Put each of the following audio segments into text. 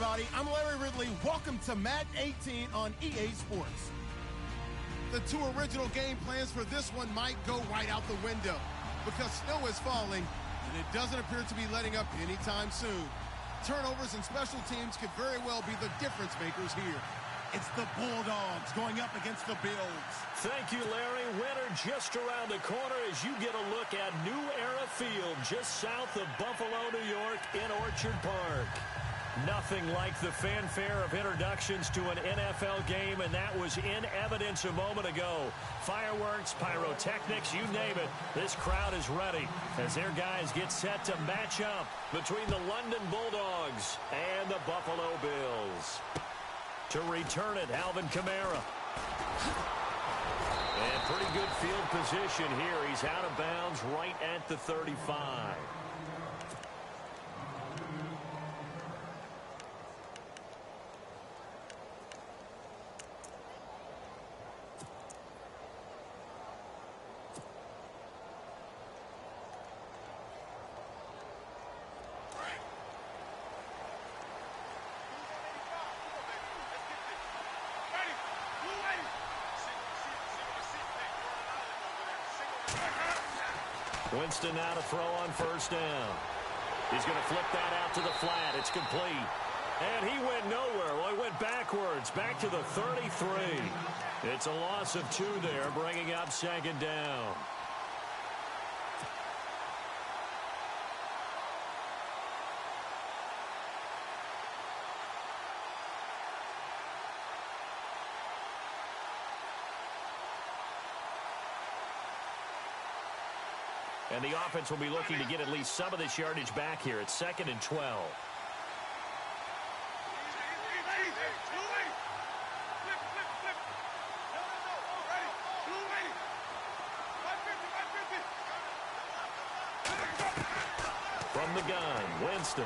everybody. I'm Larry Ridley. Welcome to Madden 18 on EA Sports. The two original game plans for this one might go right out the window because snow is falling, and it doesn't appear to be letting up anytime soon. Turnovers and special teams could very well be the difference makers here. It's the Bulldogs going up against the Bills. Thank you, Larry. Winter just around the corner as you get a look at New Era Field just south of Buffalo, New York in Orchard Park. Nothing like the fanfare of introductions to an NFL game, and that was in evidence a moment ago. Fireworks, pyrotechnics, you name it. This crowd is ready as their guys get set to match up between the London Bulldogs and the Buffalo Bills. To return it, Alvin Kamara. And pretty good field position here. He's out of bounds right at the 35. Winston now to throw on first down. He's going to flip that out to the flat. It's complete. And he went nowhere. Well, he went backwards, back to the 33. It's a loss of 2 there, bringing up second down. And the offense will be looking to get at least some of this yardage back here. It's 2nd and 12. From the gun, Winston.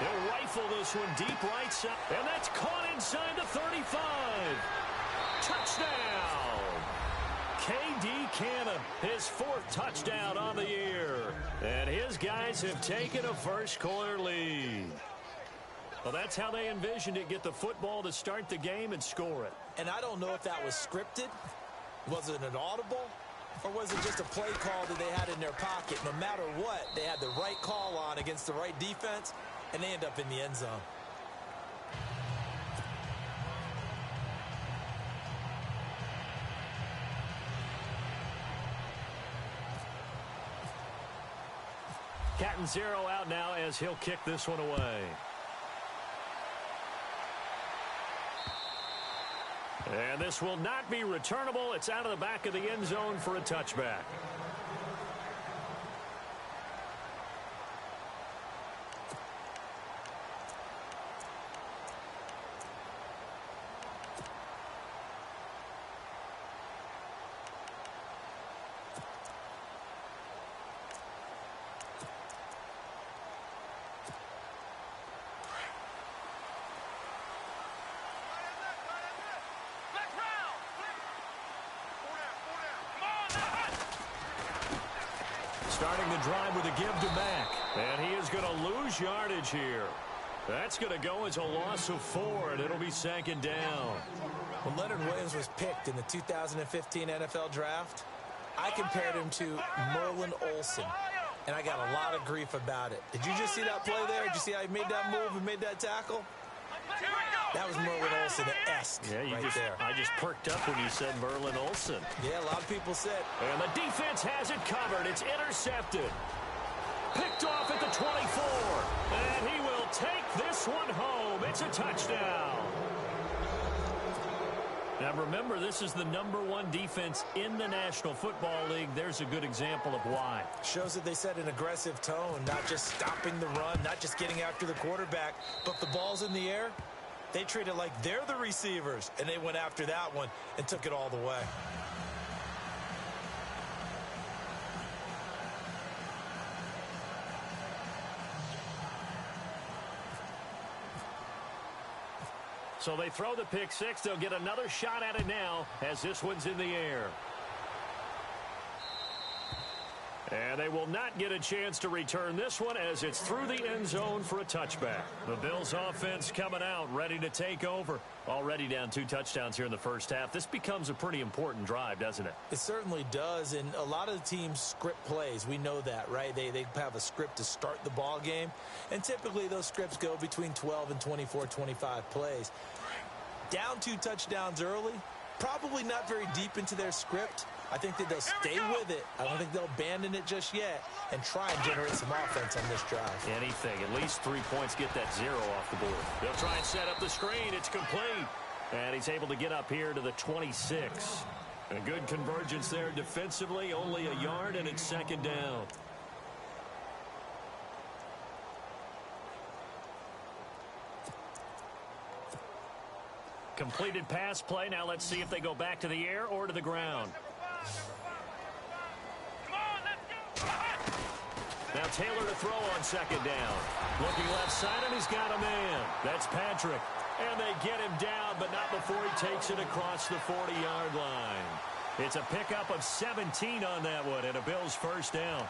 He'll rifle this one deep right side. And that's caught inside the 35. Touchdown! K.D. Cannon, his 4th touchdown on the year. And his guys have taken a first-quarter lead. Well, that's how they envisioned it, get the football to start the game and score it. And I don't know if that was scripted. Was it an audible? Or was it just a play call that they had in their pocket? No matter what, they had the right call on against the right defense, and they end up in the end zone. Cat 0 out now as he'll kick this one away. And this will not be returnable. It's out of the back of the end zone for a touchback. Starting the drive with a give to Mack. And he is going to lose yardage here. That's going to go as a loss of 4, and it'll be 2nd down. When Leonard Williams was picked in the 2015 NFL Draft, I compared him to Merlin Olsen, and I got a lot of grief about it. Did you just see that play there? Did you see how he made that move and made that tackle? That was Merlin Olsen-esque there. I just perked up when you said Merlin Olsen. Yeah, a lot of people said. And the defense has it covered. It's intercepted. Picked off at the 24. And he will take this one home. It's a touchdown. Now remember, this is the #1 defense in the National Football League. There's a good example of why. Shows that they set an aggressive tone, not just stopping the run, not just getting after the quarterback, but the ball's in the air. They treat it like they're the receivers, and they went after that one and took it all the way. So they throw the pick six. They'll get another shot at it now as this one's in the air. And they will not get a chance to return this one as it's through the end zone for a touchback. The Bills offense coming out, ready to take over. Already down 2 touchdowns here in the first half. This becomes a pretty important drive, doesn't it? It certainly does, and a lot of the teams script plays. We know that, right? They have a script to start the ball game, and typically those scripts go between 12 and 24, 25 plays. Down 2 touchdowns early, probably not very deep into their script. I think that they'll stay with it. I don't think they'll abandon it just yet and try and generate some offense on this drive. Anything. At least 3 points, get that 0 off the board. They'll try and set up the screen. It's complete. And he's able to get up here to the 26. A good convergence there defensively. Only a yard, and it's second down. Completed pass play. Now let's see if they go back to the air or to the ground. Now Taylor to throw on second down. Looking left side, and he's got a man. That's Patrick. And they get him down, but not before he takes it across the 40-yard line. It's a pickup of 17 on that one, and a Bills first down.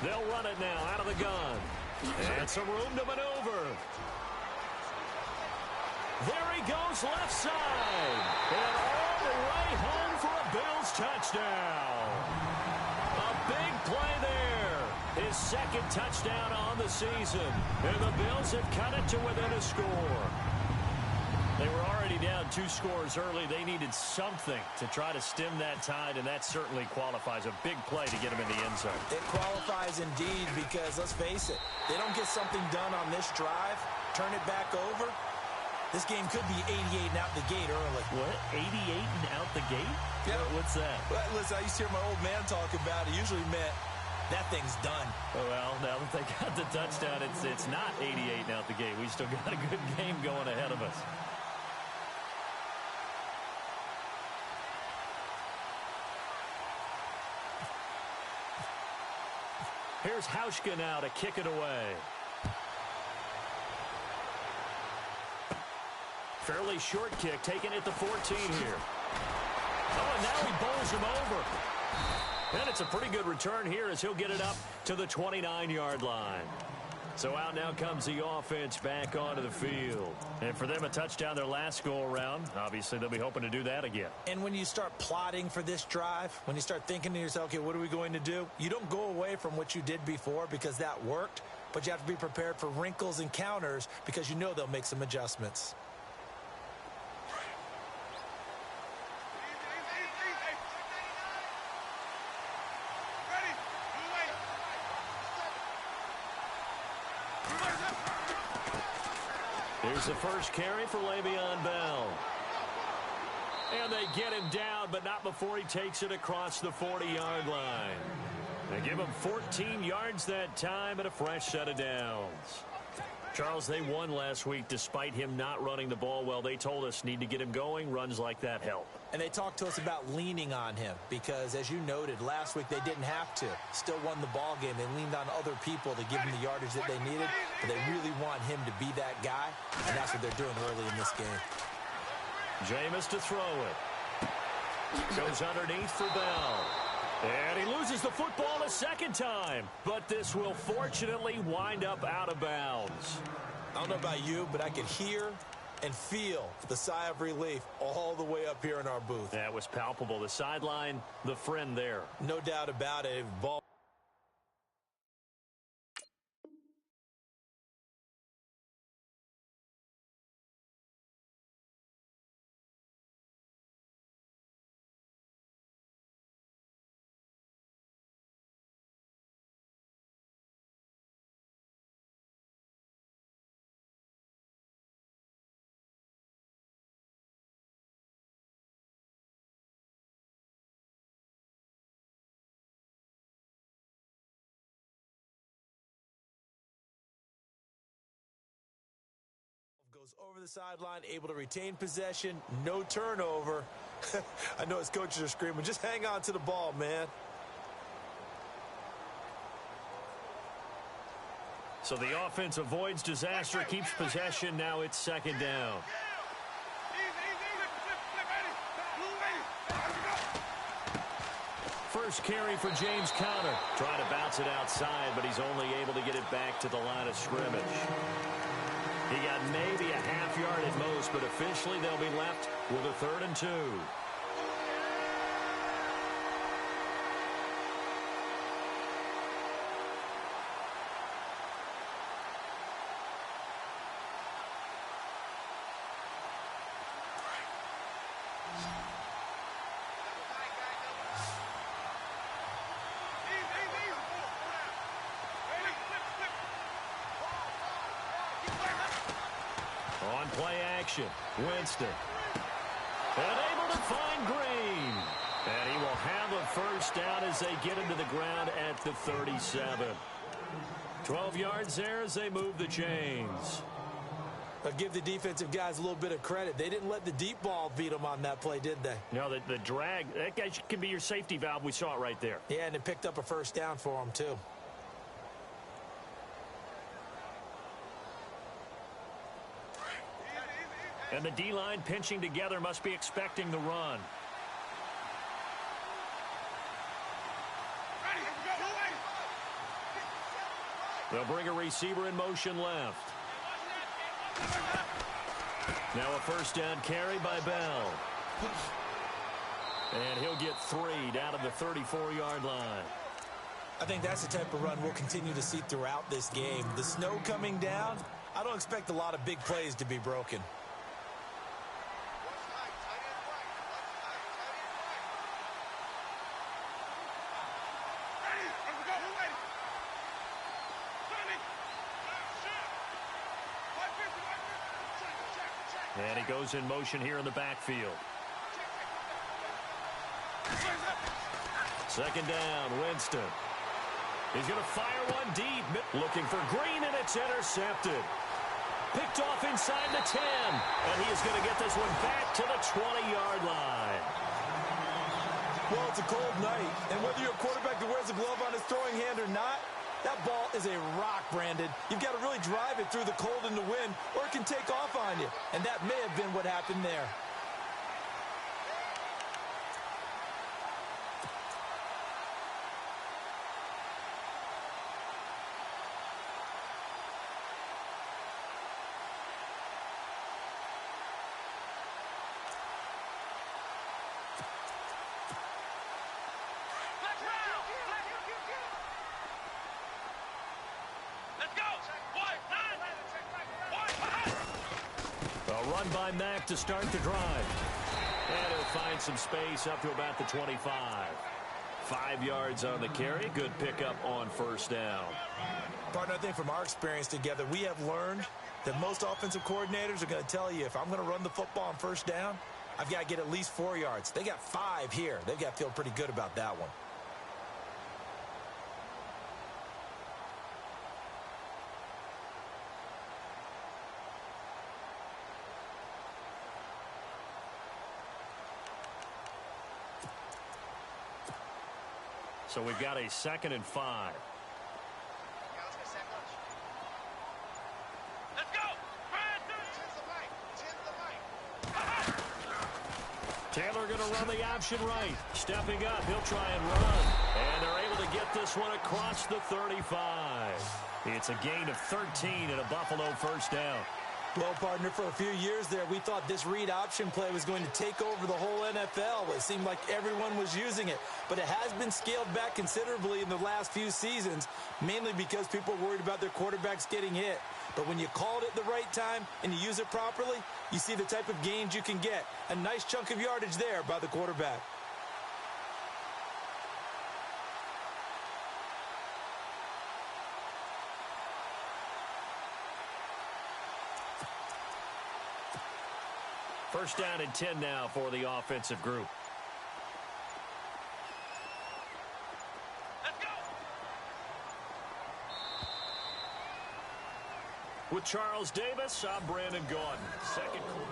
They'll run it now out of the gun. And some room to maneuver. There he goes left side. And all the way home for a Bills touchdown. A big play there. His second touchdown on the season. And the Bills have cut it to within a score. They were already down 2 scores early. They needed something to try to stem that tide, and that certainly qualifies. A big play to get them in the end zone. It qualifies indeed because, let's face it, they don't get something done on this drive, turn it back over, this game could be 88 and out the gate early. What? 88 and out the gate? Yeah. What's that? Well, listen, I used to hear my old man talk about it. Usually meant that thing's done. Well, now that they got the touchdown, it's not 88 and out the gate. We still got a good game going ahead of us. Here's Hauschka now to kick it away. Fairly short kick, taken at the 14 here. Oh, and now he bowls him over. And it's a pretty good return here as he'll get it up to the 29-yard line. So out now comes the offense back onto the field. And for them, a touchdown their last go-around. Obviously, they'll be hoping to do that again. And when you start plotting for this drive, when you start thinking to yourself, okay, what are we going to do? You don't go away from what you did before because that worked, but you have to be prepared for wrinkles and counters because you know they'll make some adjustments. Here's the first carry for Le'Veon Bell. And they get him down, but not before he takes it across the 40-yard line. They give him 14 yards that time and a fresh set of downs. Charles, they won last week despite him not running the ball well. They told us need to get him going. Runs like that help. And they talked to us about leaning on him because, as you noted, last week they didn't have to. Still won the ball game. They leaned on other people to give him the yardage that they needed, but they really want him to be that guy, and that's what they're doing early in this game. Jameis to throw it. Goes underneath for Bell. And he loses the football a second time. But this will fortunately wind up out of bounds. I don't know about you, but I could hear and feel the sigh of relief all the way up here in our booth. That was palpable. The sideline, the friend there. No doubt about it. Ball goes over the sideline, able to retain possession, no turnover. I know his coaches are screaming, just hang on to the ball, man. So the offense avoids disaster, keeps possession. Now it's second down. First carry for James Conner. Trying to bounce it outside, but he's only able to get it back to the line of scrimmage. He got maybe a half yard at most, but officially they'll be left with a 3rd and 2. On play action, Winston. And able to find Green. And he will have a first down as they get him to the ground at the 37. 12 yards there as they move the chains. I'll give the defensive guys a little bit of credit. They didn't let the deep ball beat them on that play, did they? No, the drag, that guy can be your safety valve. We saw it right there. Yeah, and it picked up a first down for them, too. And the D-line pinching together, must be expecting the run. They'll bring a receiver in motion left. Now a first down carry by Bell. And he'll get 3 down to the 34-yard line. I think that's the type of run we'll continue to see throughout this game. The snow coming down, I don't expect a lot of big plays to be broken. And he goes in motion here in the backfield. Second down, Winston. He's going to fire one deep. Looking for Green, and it's intercepted. Picked off inside the 10. And he is going to get this one back to the 20-yard line. Well, it's a cold night, and whether you're a quarterback that wears a glove on his throwing hand or not, that ball is a rock, Brandon. You've got to really drive it through the cold and the wind, or it can take off on you. And that may have been what happened there. A run by Mack to start the drive. And he'll find some space up to about the 25. 5 yards on the carry. Good pickup on first down. Partner, I think from our experience together, we have learned that most offensive coordinators are going to tell you, if I'm going to run the football on first down, I've got to get at least 4 yards. They got 5 here. They've got to feel pretty good about that one. So we've got a 2nd and 5. Let's go! Taylor going to run the option right. Stepping up, he'll try and run. And they're able to get this one across the 35. It's a gain of 13 and a Buffalo first down. Well, partner, for a few years there, we thought this read option play was going to take over the whole NFL. It seemed like everyone was using it. But it has been scaled back considerably in the last few seasons, mainly because people are worried about their quarterbacks getting hit. But when you call it at the right time and you use it properly, you see the type of gains you can get. A nice chunk of yardage there by the quarterback. First down and 10 now for the offensive group. With Charles Davis, I'm Brandon Gaudin. Second quarter.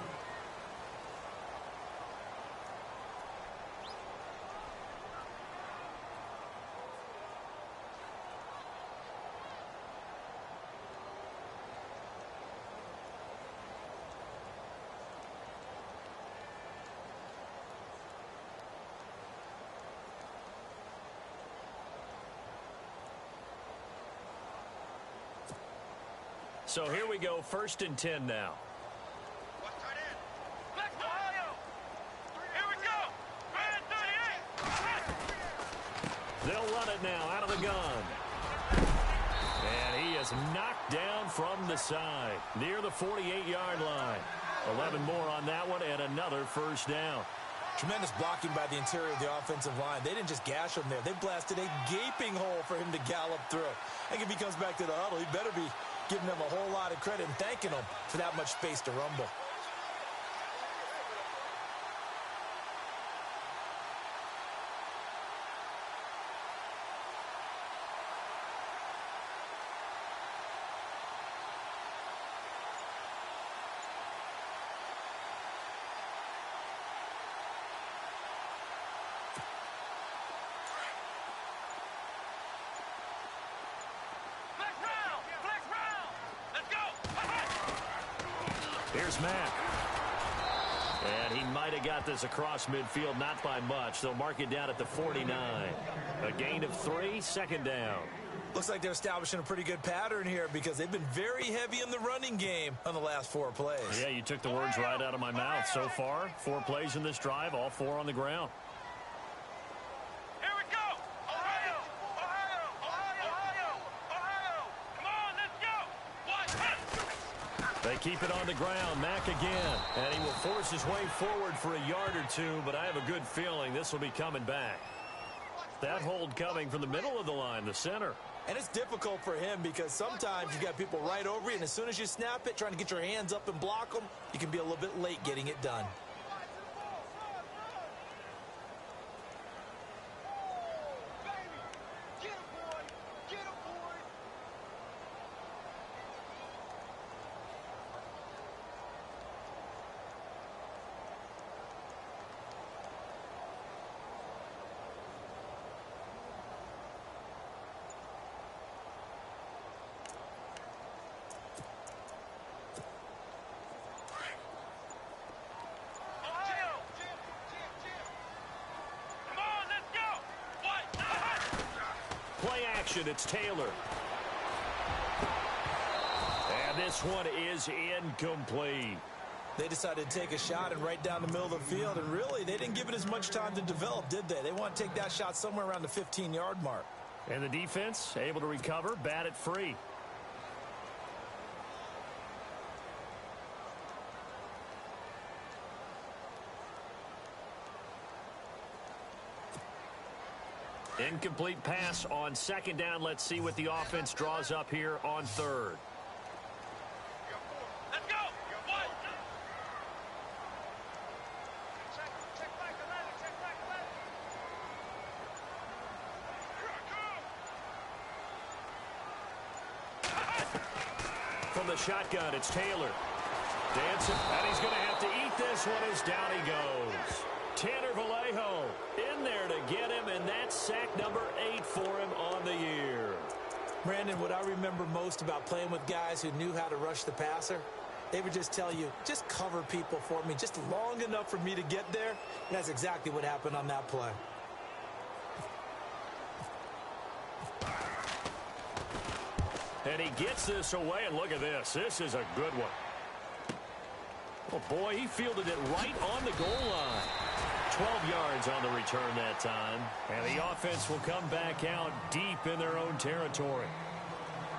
So here we go, 1st and 10 now. They'll run it now out of the gun. And he is knocked down from the side near the 48-yard line. 11 more on that one and another first down. Tremendous blocking by the interior of the offensive line. They didn't just gash him there. They blasted a gaping hole for him to gallop through. I think if he comes back to the huddle, he better be giving them a whole lot of credit and thanking them for that much space to rumble. Here's Mack. And he might have got this across midfield, not by much. They'll mark it down at the 49. A gain of 3, 2nd down. Looks like they're establishing a pretty good pattern here because they've been very heavy in the running game on the last 4 plays. Yeah, you took the words right out of my mouth. So far, 4 plays in this drive, all 4 on the ground. They keep it on the ground. Mack again. And he will force his way forward for a yard or 2, but I have a good feeling this will be coming back. That hold coming from the middle of the line, the center. And it's difficult for him because sometimes you got people right over you, and as soon as you snap it, trying to get your hands up and block them, you can be a little bit late getting it done. Play action, it's Taylor. And this one is incomplete. They decided to take a shot and right down the middle of the field, and really, they didn't give it as much time to develop, did they? They want to take that shot somewhere around the 15-yard mark. And the defense able to recover, bat it free. Incomplete pass on 2nd down. Let's see what the offense draws up here on 3rd. Let's go. From the shotgun, it's Taylor. Dancing, and he's going to have to eat this one as down he goes. Tanner Vallejo in there to get him, and that's sack number 8 for him on the year. Brandon, what I remember most about playing with guys who knew how to rush the passer, they would just tell you, just cover people for me, just long enough for me to get there. And that's exactly what happened on that play. And he gets this away, and look at this. This is a good one. Oh, boy, he fielded it right on the goal line. 12 yards on the return that time. And the offense will come back out deep in their own territory.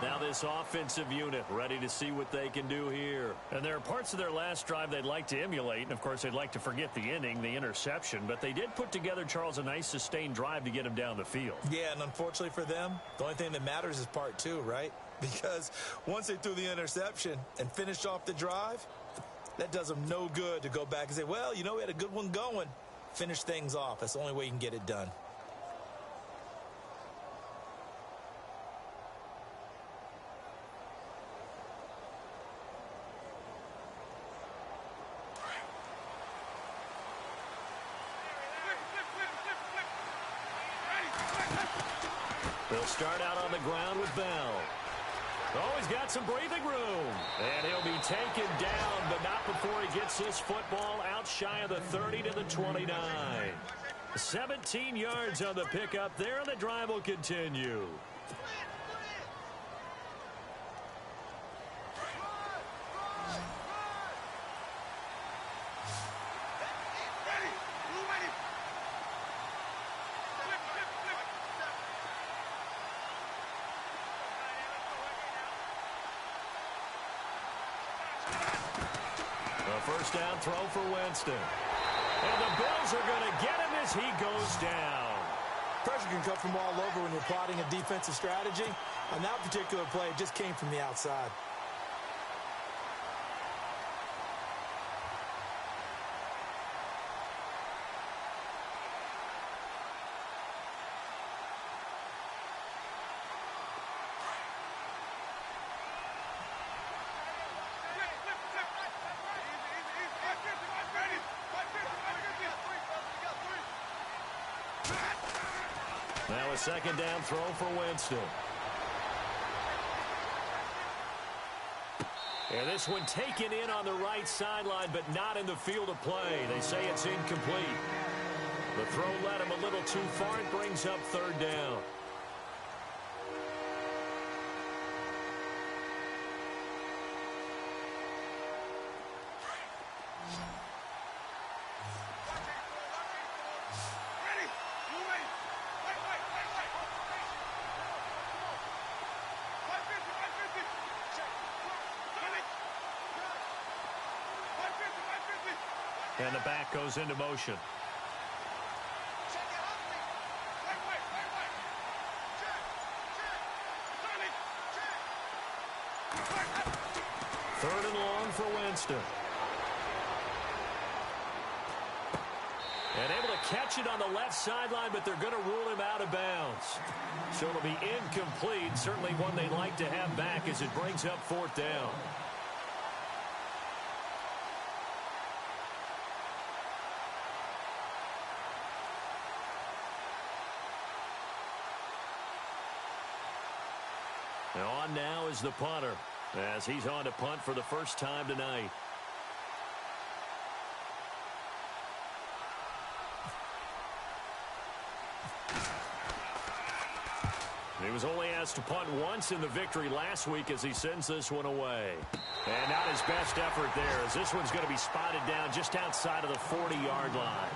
Now this offensive unit ready to see what they can do here. And there are parts of their last drive they'd like to emulate. And, of course, they'd like to forget the inning, the interception. But they did put together, Charles, a nice sustained drive to get him down the field. Yeah, and unfortunately for them, the only thing that matters is part 2, right? Because once they threw the interception and finished off the drive, that does them no good to go back and say, well, you know, we had a good one going. Finish things off. That's the only way you can get it done. They'll start out on the ground with Bell. Oh, he's got some breathing room. And he'll be taken down, but not before he gets this football out shy of the 30 to the 29. 17 yards on the pickup there, and the drive will continue. First down throw for Winston. And the Bills are going to get him as he goes down. Pressure can come from all over when you're plotting a defensive strategy. On that particular play, it just came from the outside. Now a second down throw for Winston. And this one taken in on the right sideline, but not in the field of play. They say it's incomplete. The throw led him a little too far. It brings up third down. And the back goes into motion. Third and long for Winston. And able to catch it on the left sideline, but they're going to rule him out of bounds. So it'll be incomplete. Certainly one they'd like to have back as it brings up fourth down. On now is the punter as he's on to punt for the first time tonight. He was only asked to punt once in the victory last week as he sends this one away. And not his best effort there as this one's going to be spotted down just outside of the 40-yard line.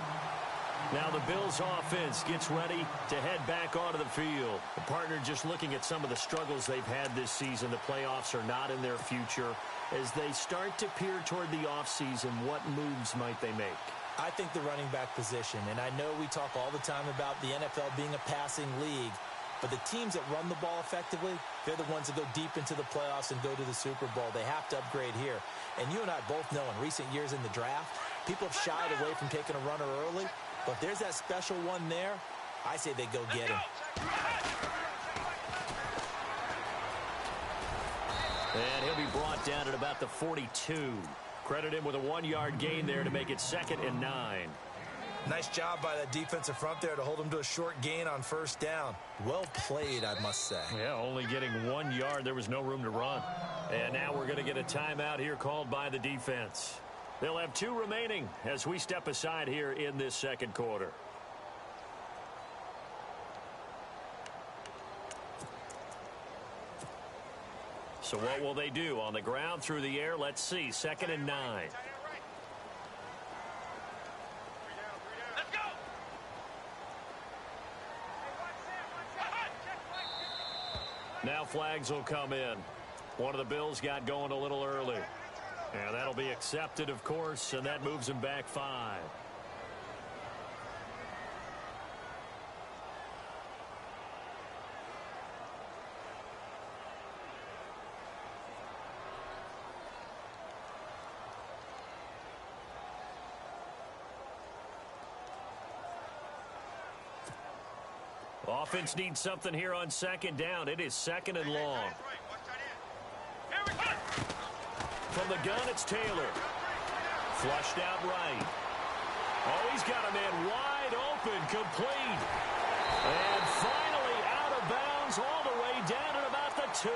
Now the Bills offense gets ready to head back onto the field. The partner just looking at some of the struggles they've had this season. The playoffs are not in their future. As they start to peer toward the offseason, what moves might they make? I think the running back position, and I know we talk all the time about the NFL being a passing league, but the teams that run the ball effectively, they're the ones that go deep into the playoffs and go to the Super Bowl. They have to upgrade here. And you and I both know in recent years in the draft, people have shied away from taking a runner early. But if there's that special one there, I say they go get him. And he'll be brought down at about the 42. Credit him with a 1-yard gain there to make it 2nd and 9. Nice job by that defensive front there to hold him to a short gain on first down. Well played, I must say. Yeah, only getting 1 yard. There was no room to run. And now we're going to get a timeout here called by the defense. They'll have 2 remaining as we step aside here in this second quarter. So what will they do? On the ground, through the air, let's see. 2nd and 9. Let's go! Now flags will come in. One of the Bills got going a little early. And that'll be accepted, of course, and that moves him back 5. Offense needs something here on 2nd down. It is 2nd and long. From the gun, it's Taylor. Flushed out right. Oh, he's got a man wide open, complete. And finally out of bounds inbounds all the way down at about the 2.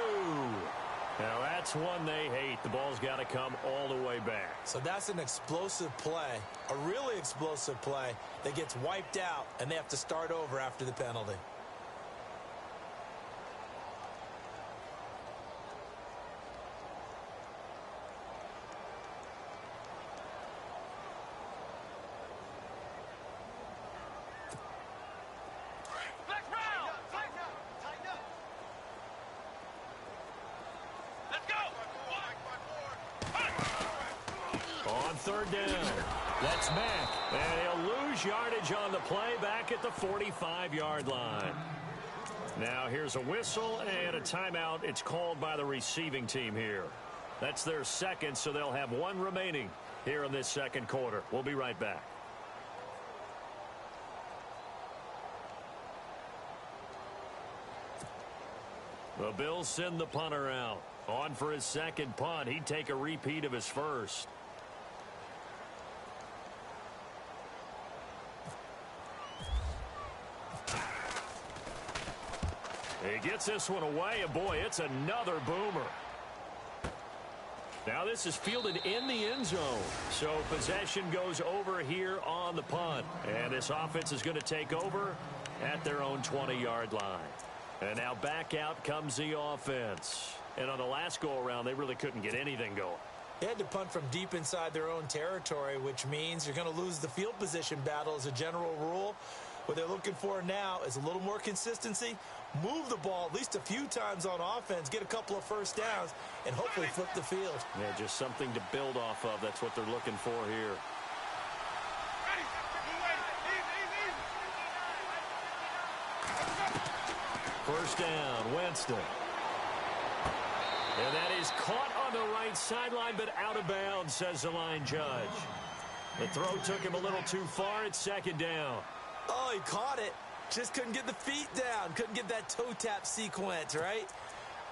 Now, that's one they hate. The ball's got to come all the way back. So that's an explosive play, a really explosive play that gets wiped out, and they have to start over after the penalty. Third down. That's Mack. And he'll lose yardage on the play back at the 45-yard line. Now here's a whistle and a timeout. It's called by the receiving team here. That's their second, so they'll have one remaining here in this second quarter. We'll be right back. The Bills send the punter out. On for his second punt. He'd take a repeat of his first. He gets this one away, and boy, it's another boomer. Now this is fielded in the end zone, so possession goes over here on the punt. And this offense is going to take over at their own 20-yard line. And now back out comes the offense. And on the last go-around, they really couldn't get anything going. They had to punt from deep inside their own territory, which means you're going to lose the field position battle as a general rule. What they're looking for now is a little more consistency, move the ball at least a few times on offense, get a couple of first downs, and hopefully flip the field. Yeah, just something to build off of. That's what they're looking for here. First down, Winston. And that is caught on the right sideline, but out of bounds, says the line judge. The throw took him a little too far. It's second down. Oh, he caught it. Just couldn't get the feet down. Couldn't get that toe tap sequence, right?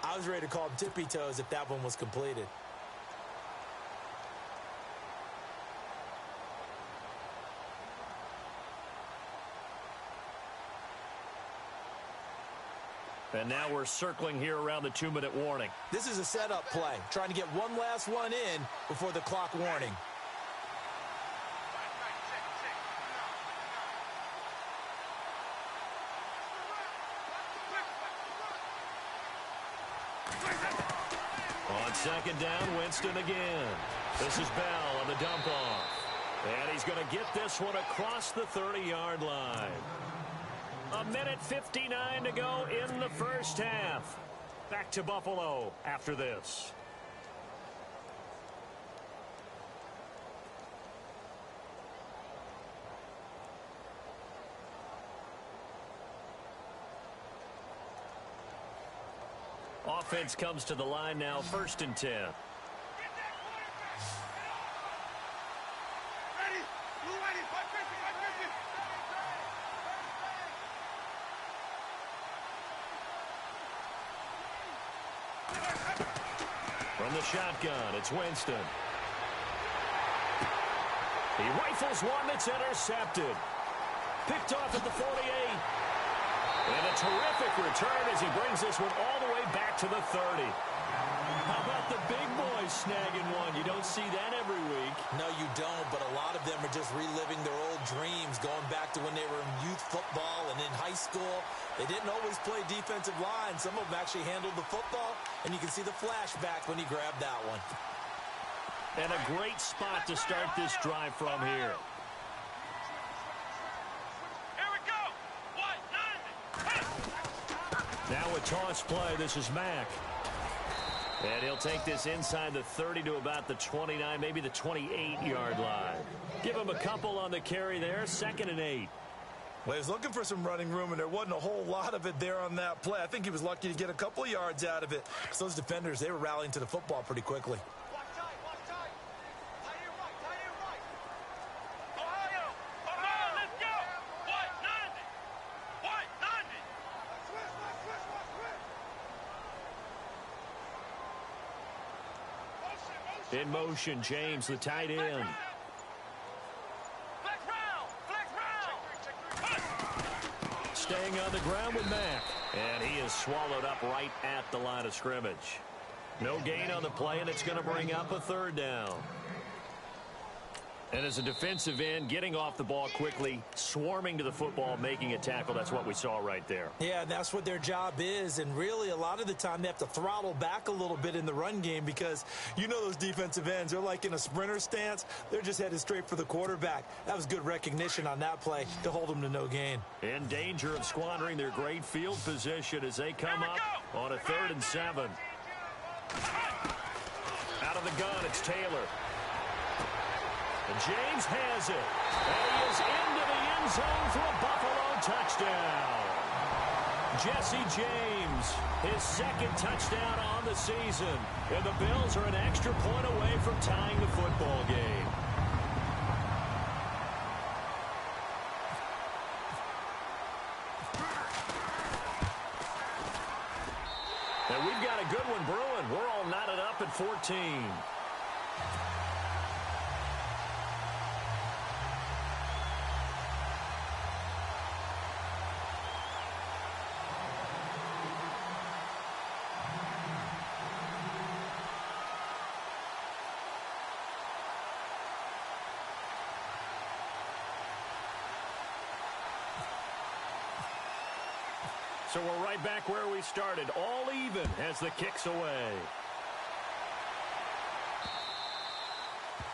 I was ready to call him tippy toes if that one was completed. And now we're circling here around the 2-minute warning. This is a setup play, trying to get one last one in before the clock warning. On second down, Winston again. This is Bell on the dump off. And he's going to get this one across the 30-yard line. 1:59 to go in the first half. Back to Buffalo after this. Offense comes to the line now, 1st and 10. From the shotgun, it's Winston. He rifles one that's intercepted. Picked off at the 48. And a terrific return as he brings this one all the way back to the 30. How about the big boys snagging one? You don't see that every week. No, you don't, but a lot of them are just reliving their old dreams, going back to when they were in youth football and in high school. They didn't always play defensive line. Some of them actually handled the football, and you can see the flashback when he grabbed that one. And a great spot to start this drive from here. Now a toss play. This is Mack. And he'll take this inside the 30 to about the 29, maybe the 28-yard line. Give him a couple on the carry there. 2nd and 8. Well, he was looking for some running room, and there wasn't a whole lot of it there on that play. I think he was lucky to get a couple of yards out of it. Because those defenders, they were rallying to the football pretty quickly. In motion, James, the tight end. Staying on the ground with Mack. And he is swallowed up right at the line of scrimmage. No gain on the play, and it's going to bring up a third down. And as a defensive end, getting off the ball quickly, swarming to the football, making a tackle, that's what we saw right there. Yeah, that's what their job is. And really, a lot of the time, they have to throttle back a little bit in the run game because you know those defensive ends, they're like in a sprinter stance. They're just headed straight for the quarterback. That was good recognition on that play to hold them to no gain. In danger of squandering their great field position as they come up on a 3rd and 7. Out of the gun, it's Taylor. And James has it. And he is into the end zone for a Buffalo touchdown. Jesse James, his 2nd touchdown on the season. And the Bills are an extra point away from tying the football game. And we've got a good one brewing. We're all knotted up at 14. So we're right back where we started, all even as the kick's away.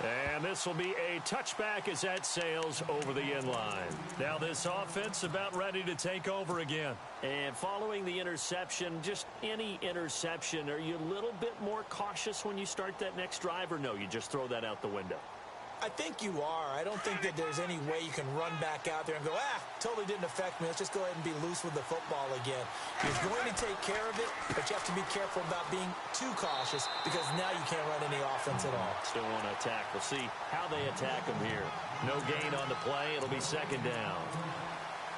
And this will be a touchback as that sails over the end line. Now this offense about ready to take over again. And following the interception, just any interception, are you a little bit more cautious when you start that next drive, or no, you just throw that out the window? I think you are. I don't think that there's any way you can run back out there and go, totally didn't affect me. Let's just go ahead and be loose with the football again. You're going to take care of it, but you have to be careful about being too cautious because now you can't run any offense at all. Still want to attack. We'll see how they attack him here. No gain on the play. It'll be 2nd down.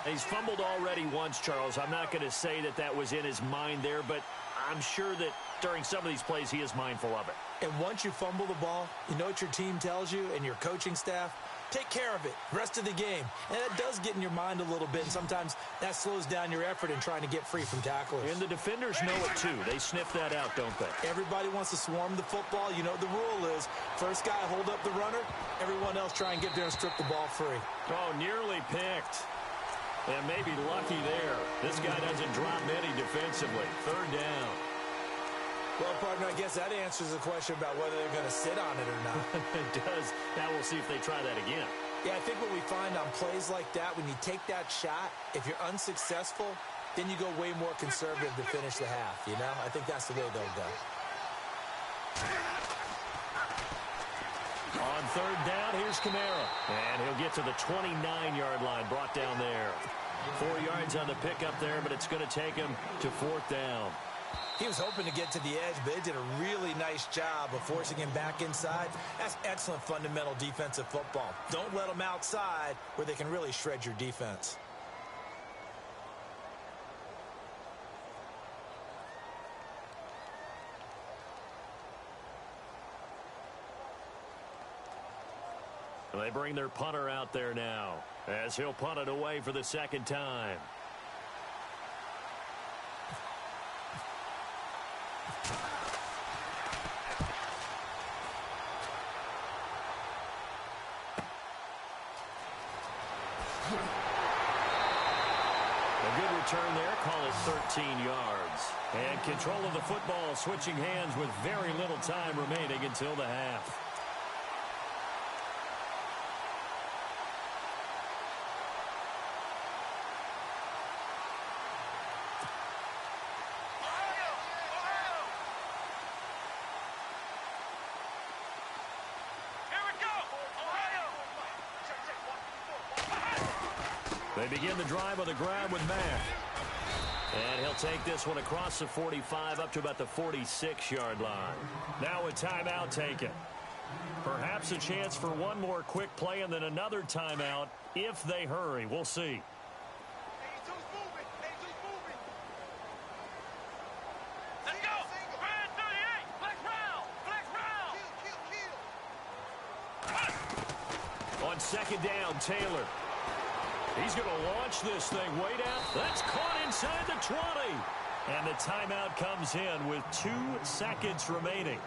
He's fumbled already once, Charles. I'm not going to say that that was in his mind there, but I'm sure that during some of these plays he is mindful of it. And once you fumble the ball, you know what your team tells you and your coaching staff? Take care of it. Rest of the game. And that does get in your mind a little bit, and sometimes that slows down your effort in trying to get free from tacklers. And the defenders know it too. They sniff that out, don't they? Everybody wants to swarm the football. You know the rule is first guy hold up the runner, everyone else try and get there and strip the ball free. Oh, nearly picked. And maybe lucky there. This guy doesn't drop many defensively. 3rd down. Well, partner, I guess that answers the question about whether they're going to sit on it or not. It does. Now we'll see if they try that again. Yeah, I think what we find on plays like that, when you take that shot, if you're unsuccessful, then you go way more conservative to finish the half, you know? I think that's the way they'll go. On 3rd down, here's Kamara. And he'll get to the 29-yard line, brought down there. 4 yards on the pickup there, but it's going to take him to 4th down. He was hoping to get to the edge, but they did a really nice job of forcing him back inside. That's excellent fundamental defensive football. Don't let them outside where they can really shred your defense. They bring their punter out there now as he'll punt it away for the 2nd time. A good return there, call it 13 yards. And control of the football switching hands with very little time remaining until the half. They begin the drive with a grab with Mack. And he'll take this one across the 45 up to about the 46-yard line. Now a timeout taken. Perhaps a chance for one more quick play and then another timeout if they hurry. We'll see. Let's go. Red 38. Flex round. On 2nd down, Taylor. He's going to launch this thing way down. That's caught inside the 20. And the timeout comes in with 2 seconds remaining.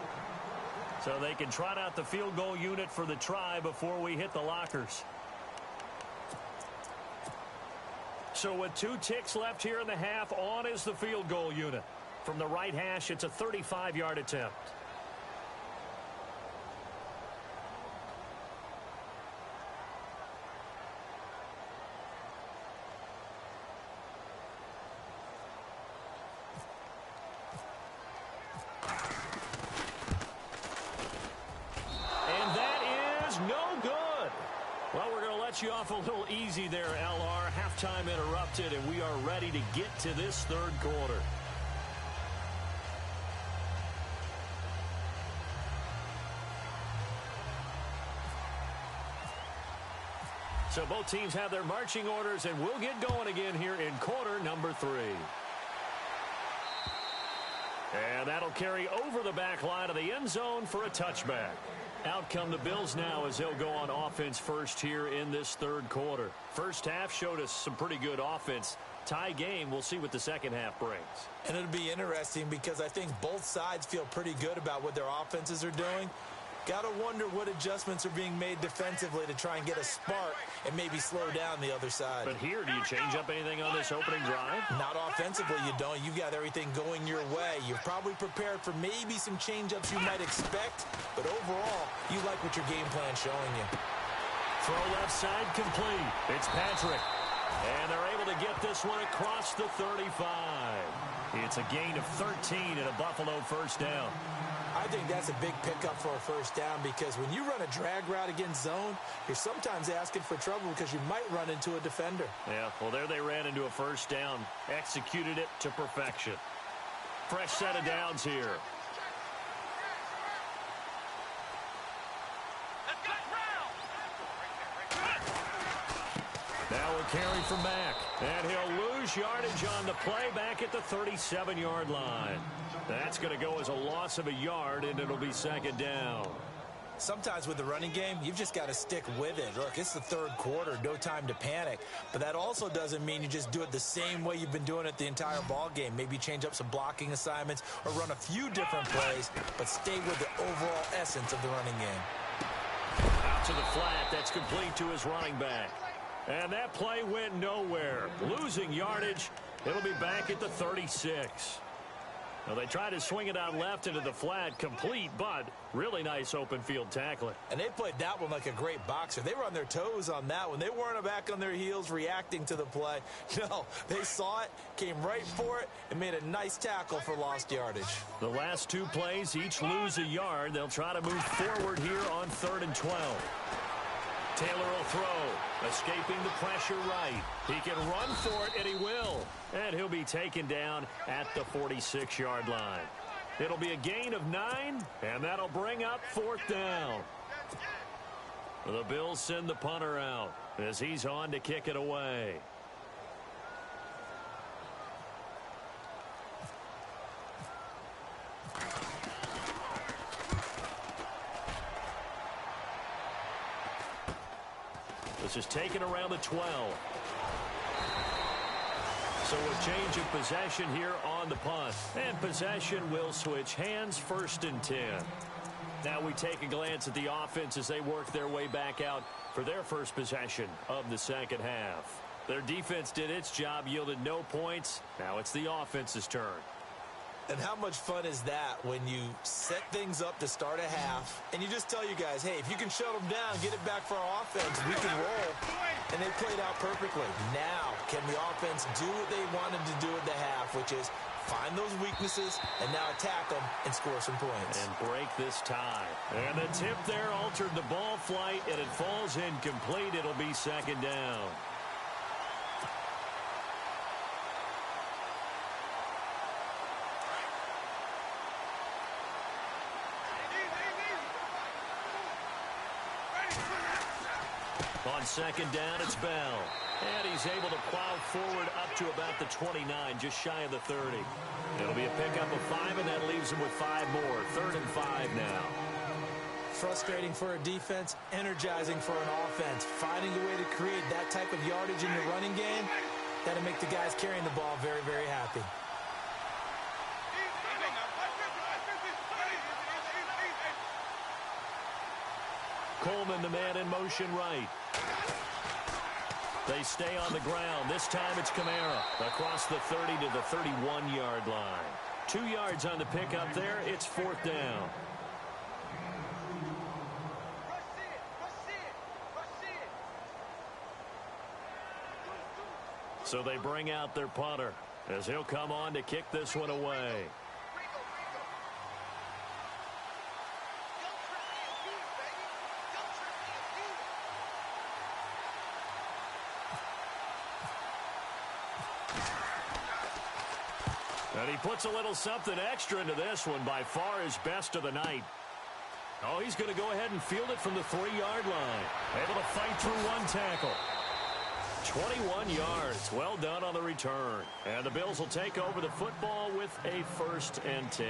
So they can trot out the field goal unit for the try before we hit the lockers. So with 2 ticks left here in the half, on is the field goal unit. From the right hash, it's a 35-yard attempt. You off a little easy there, LR. Halftime interrupted, and we are ready to get to this third quarter. So both teams have their marching orders, and we'll get going again here in quarter number 3. And that'll carry over the back line of the end zone for a touchback. Out come the Bills now as they'll go on offense first here in this third quarter. First half showed us some pretty good offense. Tie game, we'll see what the second half brings. And it'll be interesting because I think both sides feel pretty good about what their offenses are doing. Got to wonder what adjustments are being made defensively to try and get a spark and maybe slow down the other side. But here, do you change up anything on this opening drive? Not offensively, you don't. You've got everything going your way. You're probably prepared for maybe some change-ups you might expect, but overall, you like what your game plan's showing you. Throw left side complete. It's Patrick. And they're able to get this one across the 35. It's a gain of 13 and a Buffalo first down. I think that's a big pickup for a first down because when you run a drag route against zone, you're sometimes asking for trouble because you might run into a defender. Yeah, well, there they ran into a first down. Executed it to perfection. Fresh set of downs here. Now we'll carry from Mack. And he'll lose yardage on the play back at the 37-yard line. That's going to go as a loss of a yard, and it'll be second down. Sometimes with the running game, you've just got to stick with it. Look, it's the third quarter, no time to panic. But that also doesn't mean you just do it the same way you've been doing it the entire ball game. Maybe change up some blocking assignments or run a few different plays, but stay with the overall essence of the running game. Out to the flat. That's complete to his running back. And that play went nowhere. Losing yardage. It'll be back at the 36. Well, they tried to swing it out left into the flat, complete, but really nice open field tackling. And they played that one like a great boxer. They were on their toes on that one. They weren't back on their heels reacting to the play. No, they saw it, came right for it, and made a nice tackle for lost yardage. The last 2 plays each lose a yard. They'll try to move forward here on 3rd and 12. Taylor will throw, escaping the pressure right. He can run for it, and he will. And he'll be taken down at the 46-yard line. It'll be a gain of 9, and that'll bring up 4th down. The Bills send the punter out as he's on to kick it away. This is taken around the 12. So a change of possession here on the punt. And possession will switch hands, 1st and 10. Now we take a glance at the offense as they work their way back out for their first possession of the second half. Their defense did its job, yielded no points. Now it's the offense's turn. And how much fun is that when you set things up to start a half and you just tell you guys, hey, if you can shut them down, get it back for our offense, we can roll. And they played out perfectly. Now, can the offense do what they wanted to do at the half, which is find those weaknesses and now attack them and score some points. And break this tie. And the tip there altered the ball flight, and it falls incomplete. It'll be second down. On second down, it's Bell. And he's able to plow forward up to about the 29, just shy of the 30. It'll be a pickup of 5, and that leaves him with 5 more. 3rd and 5 now. Frustrating for a defense, energizing for an offense. Finding a way to create that type of yardage in your running game, that'll make the guys carrying the ball very, very happy. Coleman, the man in motion right. They stay on the ground. This time it's Kamara across the 30 to the 31-yard line. 2 yards on the pickup there. It's 4th down. So they bring out their punter as he'll come on to kick this one away. And he puts a little something extra into this one, by far his best of the night. Oh, he's going to go ahead and field it from the 3-yard line. Able to fight through one tackle. 21 yards. Well done on the return. And the Bills will take over the football with a 1st and 10.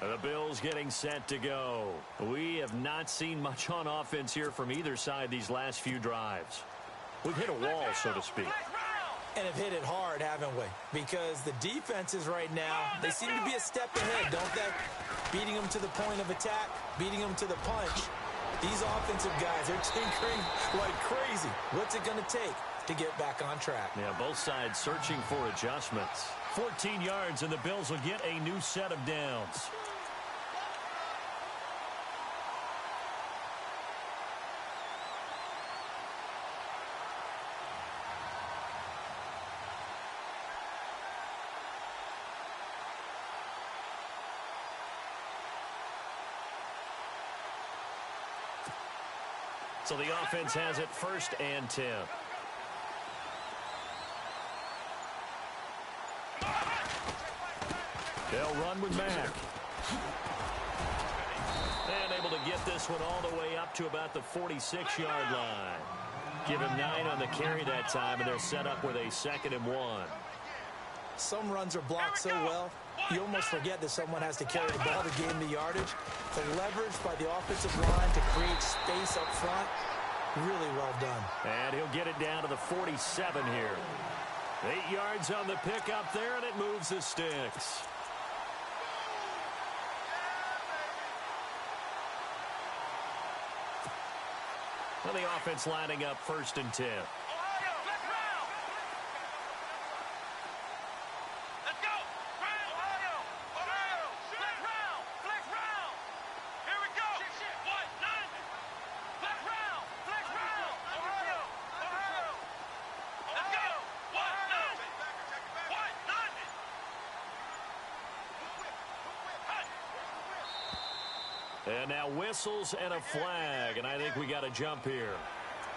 The Bills getting set to go. We have not seen much on offense here from either side these last few drives. We've hit a wall, so to speak. And have hit it hard, haven't we? Because the defenses right now, they seem to be a step ahead, don't they? Beating them to the point of attack, beating them to the punch. These offensive guys are tinkering like crazy. What's it going to take to get back on track? Yeah, both sides searching for adjustments. 14 yards, and the Bills will get a new set of downs. So the offense has it 1st and 10. They'll run with Mack. And able to get this one all the way up to about the 46-yard line. Give him 9 on the carry that time, and they're set up with a 2nd and 1. Some runs are blocked so well, you almost forget that someone has to carry the ball to gain the yardage. The leverage by the offensive line to create space up front, really well done. And he'll get it down to the 47 here. 8 yards on the pickup there, and it moves the sticks. Well, the offense lining up 1st and 10. And now whistles and a flag, and I think we got a jump here.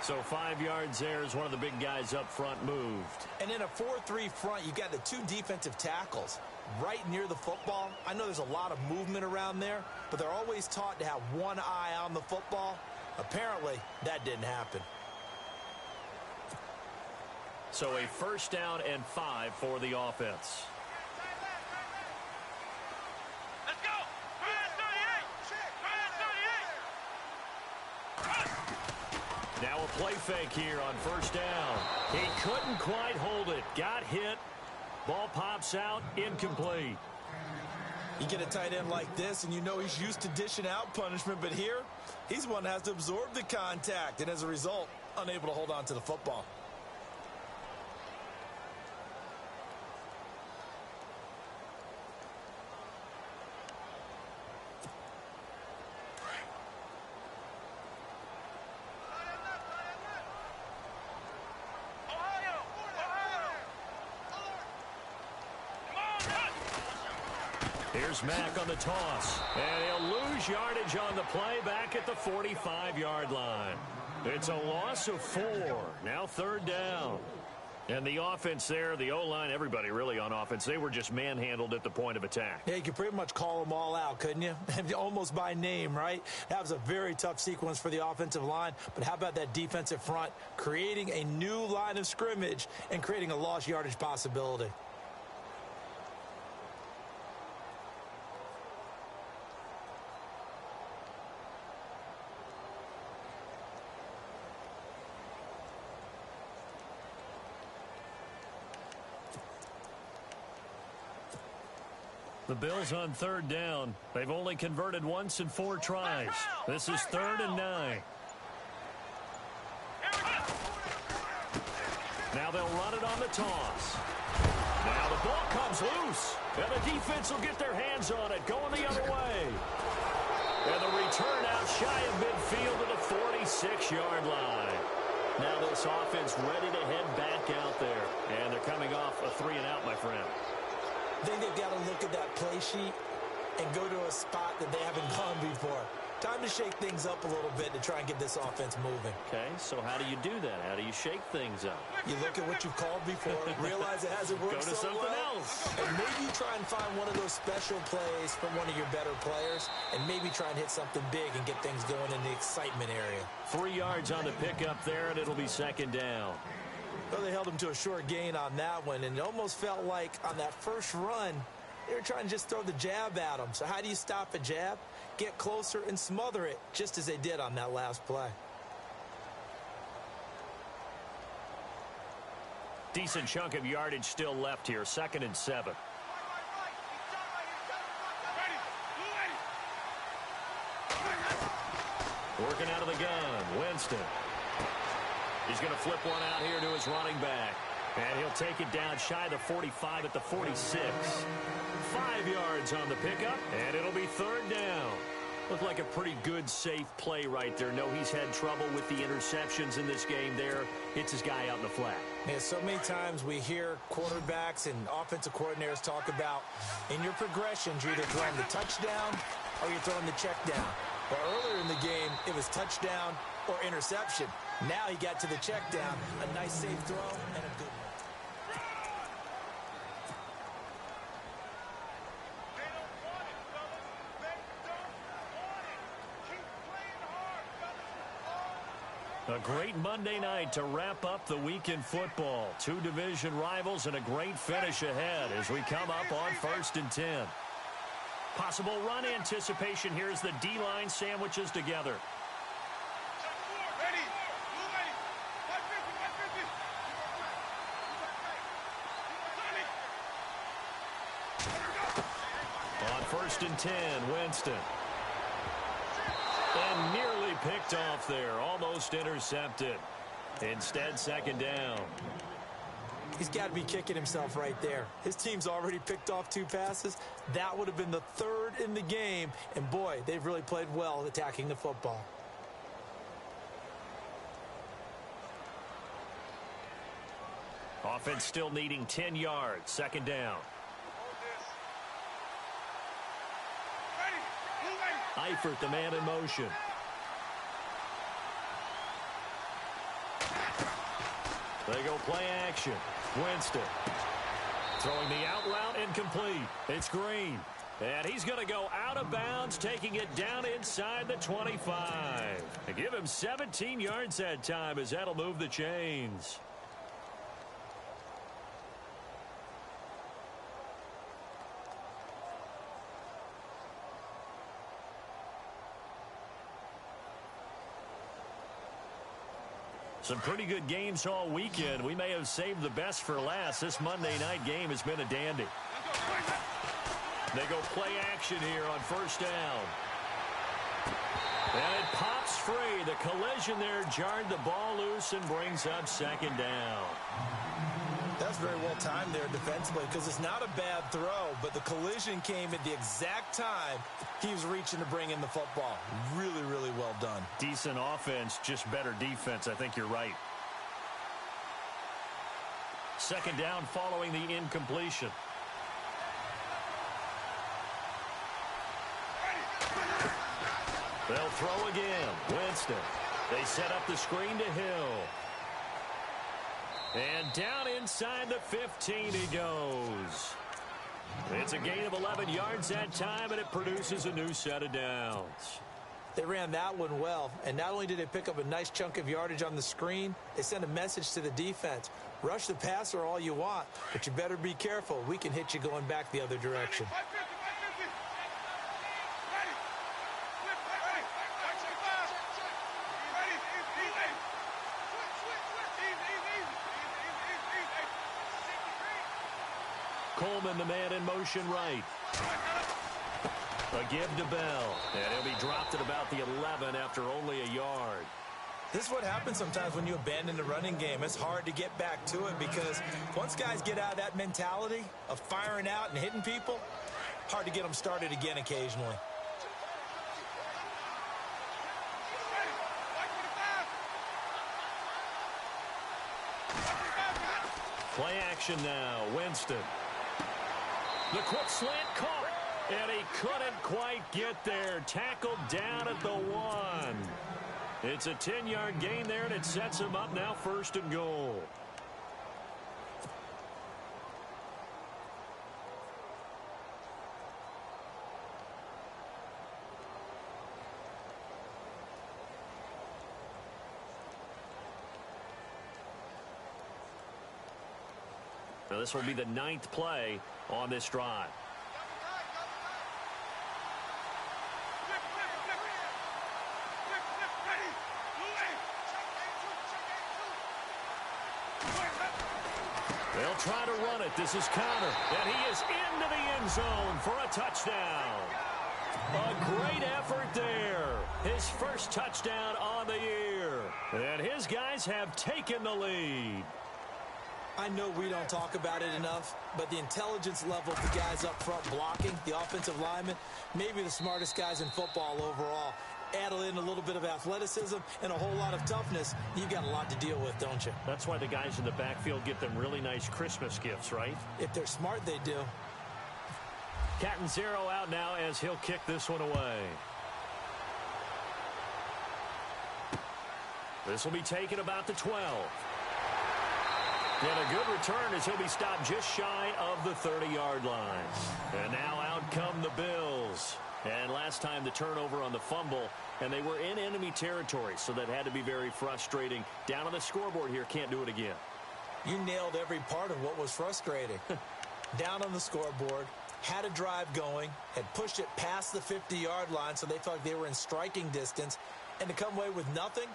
So 5 yards there as one of the big guys up front moved. And in a 4-3 front, you got the 2 defensive tackles right near the football. I know there's a lot of movement around there, but they're always taught to have one eye on the football. Apparently, that didn't happen. So a 1st down and 5 for the offense. Now a play fake here on 1st down. He couldn't quite hold it. Got hit. Ball pops out. Incomplete. You get a tight end like this, and you know he's used to dishing out punishment, but here, he's one that has to absorb the contact, and as a result, unable to hold on to the football. Here's Mack on the toss. And he'll lose yardage on the play back at the 45-yard line. It's a loss of 4. Now 3rd down. And the offense there, the O-line, everybody really on offense, they were just manhandled at the point of attack. Yeah, you could pretty much call them all out, couldn't you? Almost by name, right? That was a very tough sequence for the offensive line. But how about that defensive front creating a new line of scrimmage and creating a lost yardage possibility? The Bills on third down. They've only converted once in 4 tries. This is 3rd and 9. Now they'll run it on the toss. Now the ball comes loose. And the defense will get their hands on it, going the other way. And the return out shy of midfield to the 46-yard line. Now this offense ready to head back out there. And they're coming off a 3-and-out, my friend. I think they've got to look at that play sheet and go to a spot that they haven't gone before. Time to shake things up a little bit to try and get this offense moving. Okay, so how do you do that? How do you shake things up? You look at what you've called before, realize it hasn't worked Go to so something well, else. and maybe try and find one of those special plays from one of your better players, and maybe try and hit something big and get things going in the excitement area. 3 yards on the pickup there, and it'll be 2nd down. Well, they held him to a short gain on that one, and it almost felt like on that first run, they were trying to just throw the jab at him. So how do you stop a jab? Get closer and smother it, just as they did on that last play. Decent chunk of yardage still left here. 2nd and 7. Working out of the gun, Winston. He's going to flip one out here to his running back. And he'll take it down shy of the 45 at the 46. 5 yards on the pickup, and it'll be 3rd down. Looked like a pretty good, safe play right there. No, he's had trouble with the interceptions in this game there. Hits his guy out in the flat. Yeah, so many times we hear quarterbacks and offensive coordinators talk about in your progressions, you're either throwing the touchdown or you're throwing the check down. Well, earlier in the game, it was touchdown or interception. Now he got to the check down. A nice, safe throw and a good one. A great Monday night to wrap up the week in football. 2 division rivals and a great finish ahead as we come up on 1st and 10. Possible run anticipation here as the D-line sandwiches together. On 1st and 10, Winston. And nearly picked off there. Almost intercepted. Instead, 2nd down. He's got to be kicking himself right there. His team's already picked off 2 passes. That would have been the 3rd in the game. And, boy, they've really played well attacking the football. Offense still needing 10 yards. 2nd down. Eifert, the man in motion. They go play action. Winston. Throwing the out route incomplete. It's Green. And he's going to go out of bounds, taking it down inside the 25. And give him 17 yards that time as that'll move the chains. Some pretty good games all weekend. We may have saved the best for last. This Monday night game has been a dandy. They go play action here on 1st down. And it pops free. The collision there jarred the ball loose and brings up 2nd down. That's very well timed there defensively because it's not a bad throw, but the collision came at the exact time he was reaching to bring in the football. Really, really well done. Decent offense, just better defense. I think you're right. 2nd down following the incompletion. They'll throw again. Winston. They set up the screen to Hill. And down inside the 15 he goes. It's a gain of 11 yards that time, and it produces a new set of downs. They ran that one well, and not only did they pick up a nice chunk of yardage on the screen, they sent a message to the defense. Rush the passer all you want, but you better be careful. We can hit you going back the other direction. Coleman, the man in motion right. A give to Bell. And he'll be dropped at about the 11 after only a yard. This is what happens sometimes when you abandon the running game. It's hard to get back to it because once guys get out of that mentality of firing out and hitting people, hard to get them started again occasionally. Play action now. Winston. The quick slant caught. And he couldn't quite get there. Tackled down at the 1. It's a 10-yard gain there, and it sets him up now 1st and goal. Now this will be the 9th play on this drive. They'll try to run it. This is Connor. And he is into the end zone for a touchdown. A great effort there. His first touchdown on the year. And his guys have taken the lead. I know we don't talk about it enough, but the intelligence level of the guys up front blocking, the offensive linemen, maybe the smartest guys in football overall. Add in a little bit of athleticism and a whole lot of toughness, you've got a lot to deal with, don't you? That's why the guys in the backfield get them really nice Christmas gifts, right? If they're smart, they do. Cat and zero out now as he'll kick this one away. This will be taken about the 12. And a good return as he'll be stopped just shy of the 30-yard line. And now out come the Bills. And last time the turnover on the fumble, and they were in enemy territory, so that had to be very frustrating. Down on the scoreboard here, can't do it again. You nailed every part of what was frustrating. Down on the scoreboard, had a drive going, had pushed it past the 50-yard line, so they felt like they were in striking distance, and to come away with nothing,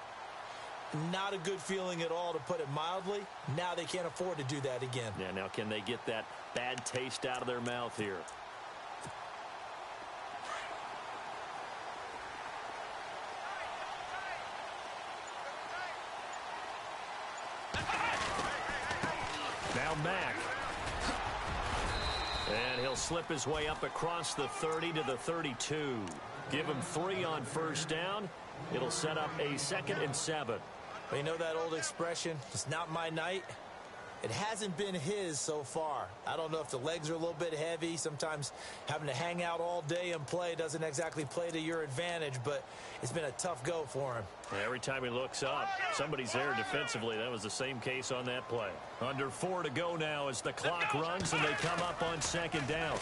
not a good feeling at all, to put it mildly. Now they can't afford to do that again. Yeah, now can they get that bad taste out of their mouth here? Now Mack. And he'll slip his way up across the 30 to the 32. Give him 3 on first down. It'll set up a 2nd and 7. But you know that old expression, it's not my night? It hasn't been his so far. I don't know if the legs are a little bit heavy. Sometimes having to hang out all day and play doesn't exactly play to your advantage, but it's been a tough go for him. Every time he looks up, somebody's there defensively. That was the same case on that play. Under 4 to go now as the clock runs and they come up on 2nd down.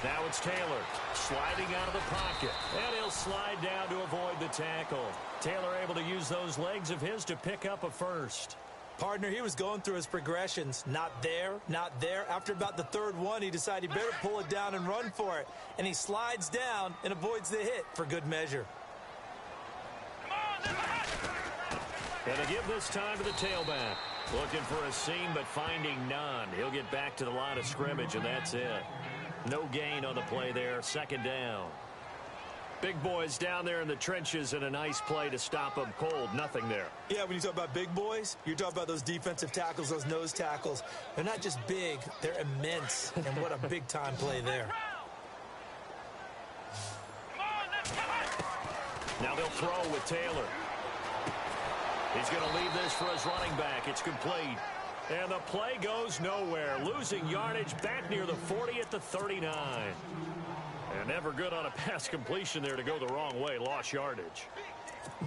Now it's Taylor sliding out of the pocket, and he'll slide down to avoid the tackle. Taylor able to use those legs of his to pick up a first. Partner, he was going through his progressions. Not there, not there. After about the 3rd one, he decided he better pull it down and run for it. And he slides down and avoids the hit for good measure. And to give this time to the tailback. Looking for a seam, but finding none. He'll get back to the line of scrimmage, and that's it. No gain on the play there. 2nd down. Big boys down there in the trenches, and a nice play to stop them cold. Nothing there. Yeah, when you talk about big boys, you're talking about those defensive tackles, those nose tackles. They're not just big, they're immense. And what a big-time play there. Now they'll throw with Taylor. He's going to leave this for his running back. It's complete. And the play goes nowhere. Losing yardage back near the 40 at the 39. And never good on a pass completion there to go the wrong way. Lost yardage.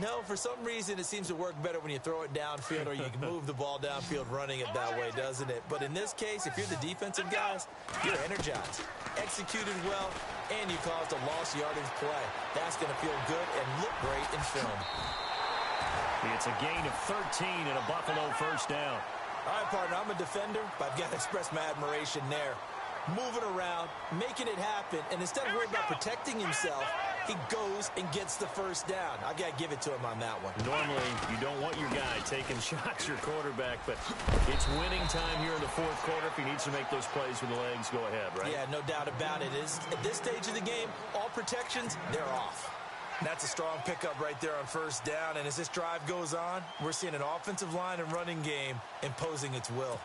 No, for some reason it seems to work better when you throw it downfield or you can move the ball downfield running it that way, doesn't it? But in this case, if you're the defensive guys, you're energized, executed well, and you caused a lost yardage play. That's going to feel good and look great in film. It's a gain of 13 and a Buffalo first down. All right, partner, I'm a defender, but I've got to express my admiration there. Moving around, making it happen, and instead of worrying about protecting himself, he goes and gets the first down. I got to give it to him on that one. Normally, you don't want your guy taking shots, your quarterback, but it's winning time here in the fourth quarter. If he needs to make those plays with the legs, go ahead, right? Yeah, no doubt about it. At this stage of the game, all protections, they're off. That's a strong pickup right there on first down. And as this drive goes on, we're seeing an offensive line and running game imposing its will.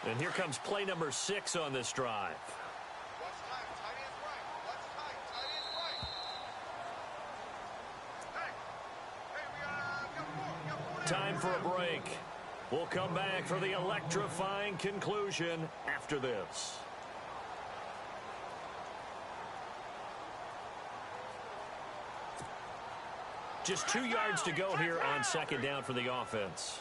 And here comes play number 6 on this drive. Time for a break. We'll come back for the electrifying conclusion after this. Just 2 yards to go here on second down for the offense.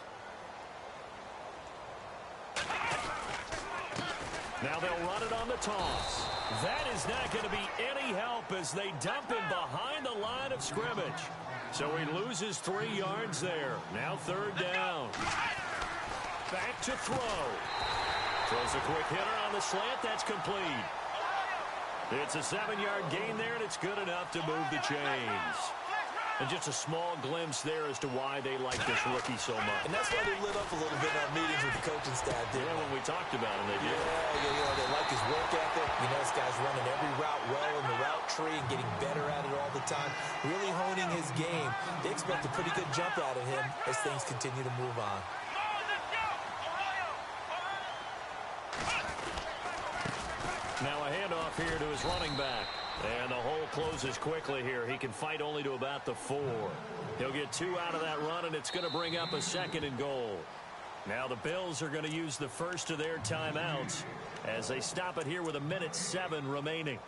Now they'll run it on the toss. That is not going to be any help as they dump him behind the line of scrimmage. So he loses 3 yards there. Now third down. Back to throw. Throws a quick hitter on the slant. That's complete. It's a 7-yard gain there, and it's good enough to move the chains. And just a small glimpse there as to why they like this rookie so much. And that's why they lit up a little bit in our meetings with the coaching staff, didn't Yeah, when we talked about him, they did. Yeah, they like his work ethic. You know, this guy's running every route well in the route tree and getting better at it all the time. Really honing his game. They expect a pretty good jump out of him as things continue to move on. Now a handoff here to his running back. And the hole closes quickly here. He can fight only to about the 4. He'll get 2 out of that run, and it's going to bring up a 2nd and goal. Now the Bills are going to use the first of their timeouts as they stop it here with 1:07 remaining.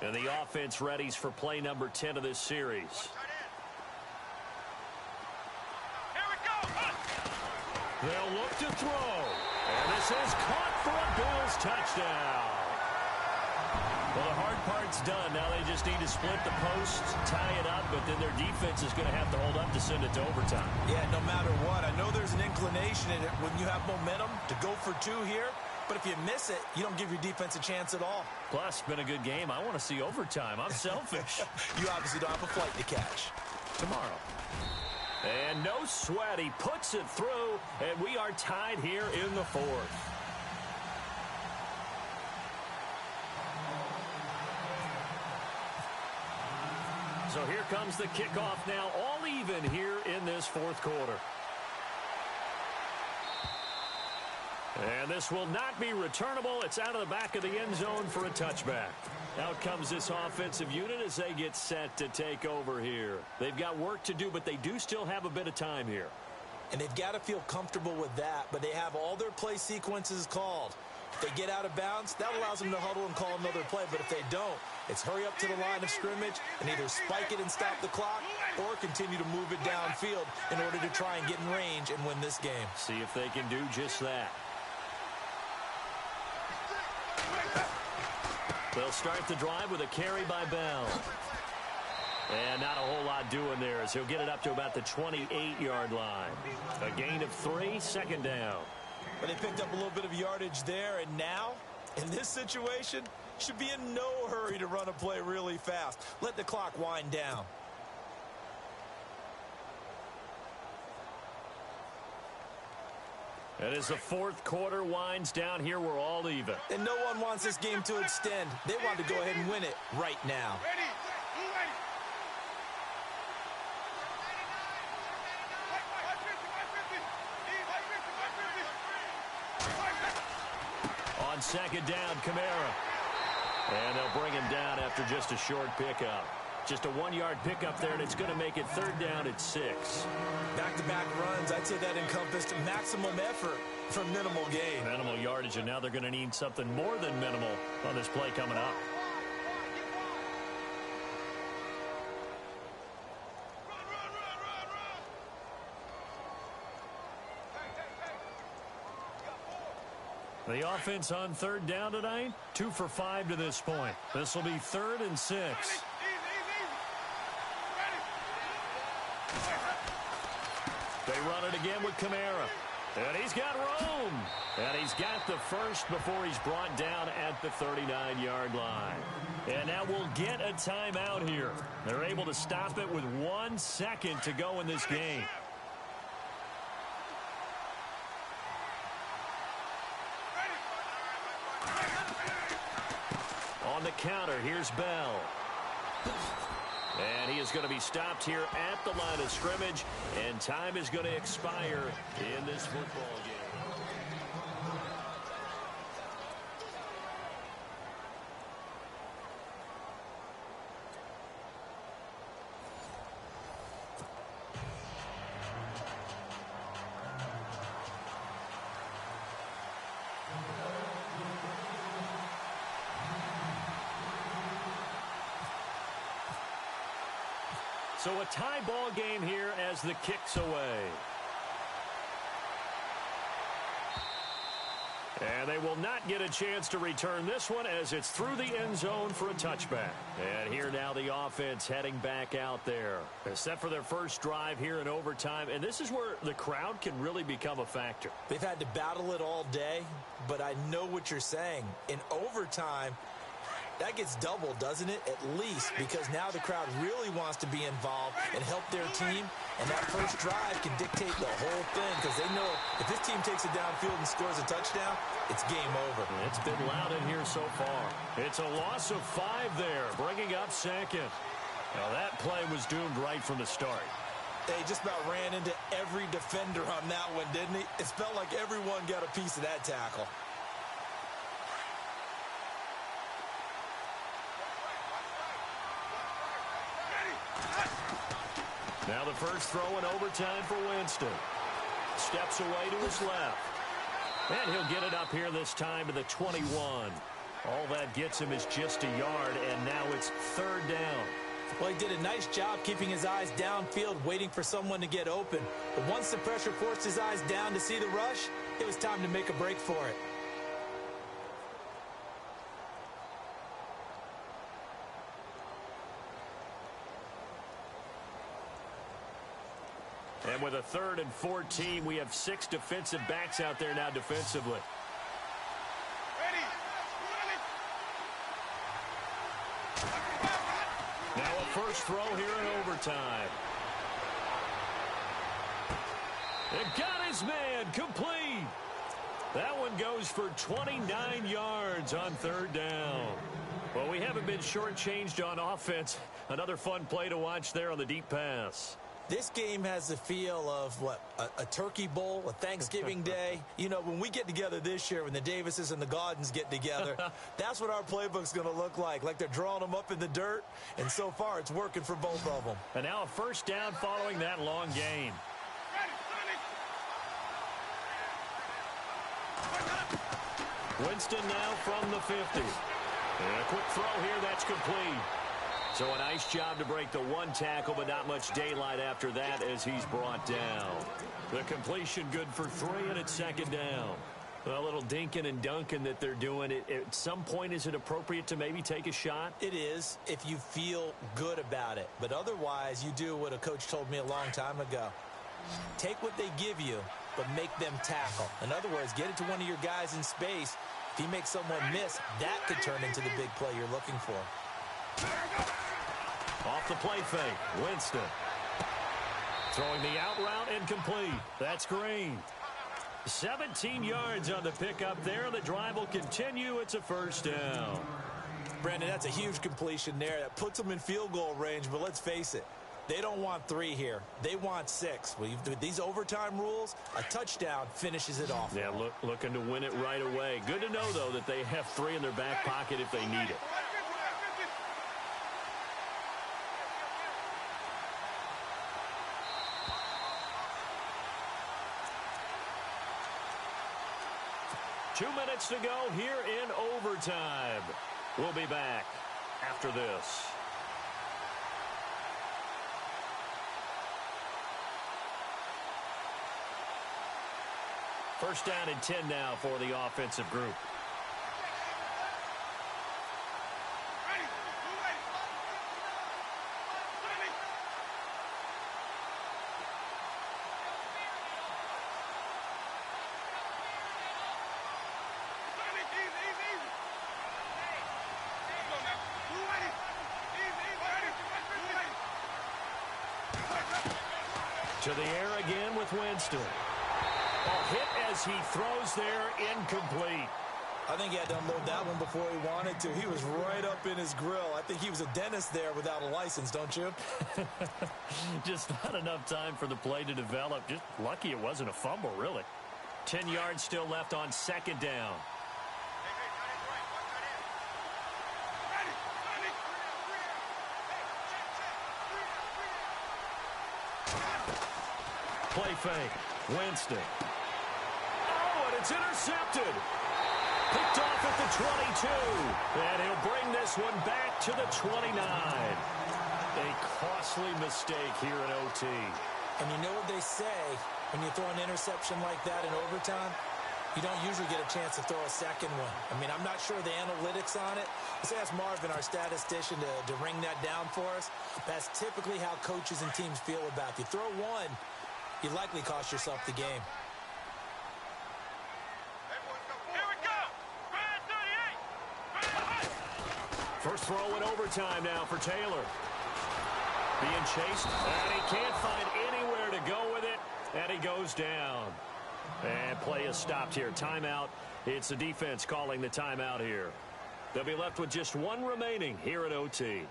And the offense readies for play number 10 of this series. Here we go. They'll look to throw. And this is caught for a Bills touchdown. Well, the hard part's done. Now they just need to split the posts, tie it up, but then their defense is going to have to hold up to send it to overtime. Yeah, no matter what. I know there's an inclination in it when you have momentum to go for 2 here. But if you miss it, you don't give your defense a chance at all. Plus, it's been a good game. I want to see overtime. I'm selfish. You obviously don't have a flight to catch. Tomorrow. And no sweat. He puts it through, and we are tied here in the 4th. So here comes the kickoff now, all even here in this 4th quarter. And this will not be returnable. It's out of the back of the end zone for a touchback. Out comes this offensive unit as they get set to take over here. They've got work to do, but they do still have a bit of time here. And they've got to feel comfortable with that, but they have all their play sequences called. If they get out of bounds, that allows them to huddle and call another play. But if they don't, it's hurry up to the line of scrimmage and either spike it and stop the clock or continue to move it downfield in order to try and get in range and win this game. See if they can do just that. They'll start the drive with a carry by Bell. And not a whole lot doing there as he'll get it up to about the 28-yard line. A gain of 3, 2nd down. But they picked up a little bit of yardage there, and now, in this situation, should be in no hurry to run a play really fast. Let the clock wind down. And as the 4th quarter winds down here, we're all even. And no one wants this game to extend. They want to go ahead and win it right now. Ready. On 2nd down, Kamara. And they'll bring him down after just a short pickup. Just a 1-yard pickup there, and it's going to make it 3rd down at 6. Back-to-back runs, I'd say that encompassed maximum effort for minimal gain. Minimal yardage, and now they're going to need something more than minimal on this play coming up. The offense on 3rd down tonight, 2 for 5 to this point. This will be 3rd and 6. They run it again with Kamara. And he's got room. And he's got the first before he's brought down at the 39-yard line. And now we'll get a timeout here. They're able to stop it with 1 second to go in this game. On the counter, here's Bell. And he is going to be stopped here at the line of scrimmage, and time is going to expire in this football game. So a tie ball game here as the kick's away. And they will not get a chance to return this one as it's through the end zone for a touchback. And here now the offense heading back out there. They're set for their first drive here in overtime. And this is where the crowd can really become a factor. They've had to battle it all day, but I know what you're saying. In overtime, that gets doubled, doesn't it? At least, because now the crowd really wants to be involved and help their team. And that first drive can dictate the whole thing because they know if this team takes it downfield and scores a touchdown, it's game over. It's been loud in here so far. It's a loss of 5 there, bringing up 2nd. Now that play was doomed right from the start. They just about ran into every defender on that one, didn't he? It felt like everyone got a piece of that tackle. Now the first throw in overtime for Winston. Steps away to his left. And he'll get it up here this time to the 21. All that gets him is just a yard, and now it's 3rd down. Well, he did a nice job keeping his eyes downfield, waiting for someone to get open. But once the pressure forced his eyes down to see the rush, it was time to make a break for it. And with a 3rd and 14, we have 6 defensive backs out there now defensively. Now a first throw here in overtime. It got his man complete. That one goes for 29 yards on 3rd down. Well, we haven't been shortchanged on offense. Another fun play to watch there on the deep pass. This game has the feel of, a turkey bowl, a Thanksgiving day. You know, when we get together this year, when the Davises and the Gaudens get together, that's what our playbook's going to look like they're drawing them up in the dirt, and so far it's working for both of them. And now a first down following that long gain. Winston now from the 50. And a quick throw here, that's complete. So a nice job to break the 1 tackle, but not much daylight after that as he's brought down. The completion good for 3, and it's 2nd down. A little dinking and dunking that they're doing. At some point, is it appropriate to maybe take a shot? It is if you feel good about it. But otherwise, you do what a coach told me a long time ago. Take what they give you, but make them tackle. In other words, get it to one of your guys in space. If he makes someone miss, that could turn into the big play you're looking for. Off the play fake, Winston. Throwing the out route and complete. That's Green. 17 yards on the pickup there. The drive will continue. It's a first down. Brandon, that's a huge completion there. That puts them in field goal range, but let's face it. They don't want 3 here. They want 6. With these overtime rules, a touchdown finishes it off. Yeah, looking to win it right away. Good to know, though, that they have 3 in their back pocket if they need it. 2 minutes to go here in overtime. We'll be back after this. First down and 10 now for the offensive group. To the air again with Winston. Hit as he throws there, incomplete. I think he had to unload that one before he wanted to. He was right up in his grill. I think he was a dentist there without a license, don't you? Just not enough time for the play to develop. Just lucky it wasn't a fumble, really. 10 yards still left on second down. Play fake. Winston. Oh, and it's intercepted. Picked off at the 22. And he'll bring this one back to the 29. A costly mistake here in OT. And you know what they say, when you throw an interception like that in overtime, you don't usually get a chance to throw a second one. I mean, I'm not sure the analytics on it. Let's ask Marvin, our statistician, to ring that down for us. That's typically how coaches and teams feel about it. You throw one, you likely cost yourself the game. Here we go. Red 38. First throw in overtime now for Taylor. Being chased, and he can't find anywhere to go with it, and he goes down. And play is stopped here. Timeout. It's the defense calling the timeout here. They'll be left with just one remaining here at OT.